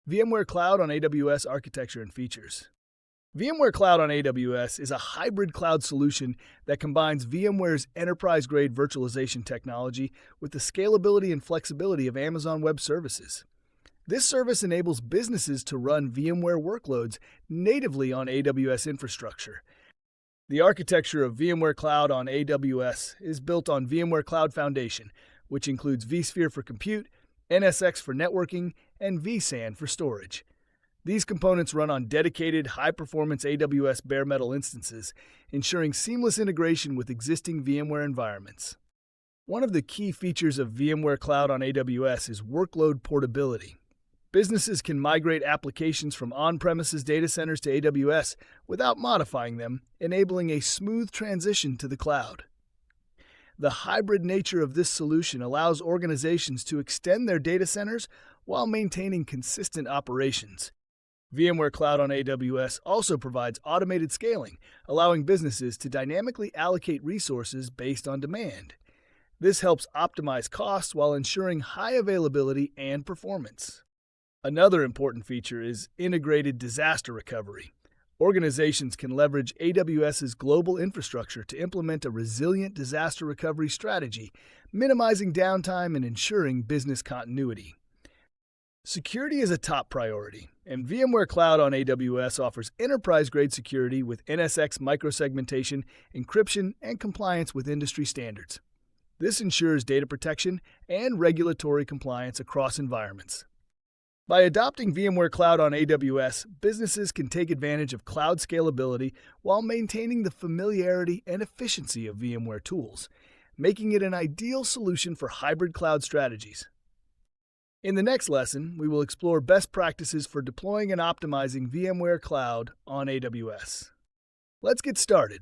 VMware Cloud on AWS architecture and features. VMware Cloud on AWS is a hybrid cloud solution that combines VMware's enterprise-grade virtualization technology with the scalability and flexibility of Amazon Web Services. This service enables businesses to run VMware workloads natively on AWS infrastructure. The architecture of VMware Cloud on AWS is built on VMware Cloud Foundation, which includes vSphere for compute, NSX for networking, and vSAN for storage. These components run on dedicated, high-performance AWS bare metal instances, ensuring seamless integration with existing VMware environments. One of the key features of VMware Cloud on AWS is workload portability. Businesses can migrate applications from on-premises data centers to AWS without modifying them, enabling a smooth transition to the cloud. The hybrid nature of this solution allows organizations to extend their data centers while maintaining consistent operations. VMware Cloud on AWS also provides automated scaling, allowing businesses to dynamically allocate resources based on demand. This helps optimize costs while ensuring high availability and performance. Another important feature is integrated disaster recovery. Organizations can leverage AWS's global infrastructure to implement a resilient disaster recovery strategy, minimizing downtime and ensuring business continuity. Security is a top priority, and VMware Cloud on AWS offers enterprise-grade security with NSX microsegmentation, encryption, and compliance with industry standards. This ensures data protection and regulatory compliance across environments. By adopting VMware Cloud on AWS, businesses can take advantage of cloud scalability while maintaining the familiarity and efficiency of VMware tools, making it an ideal solution for hybrid cloud strategies. In the next lesson, we will explore best practices for deploying and optimizing VMware Cloud on AWS. Let's get started.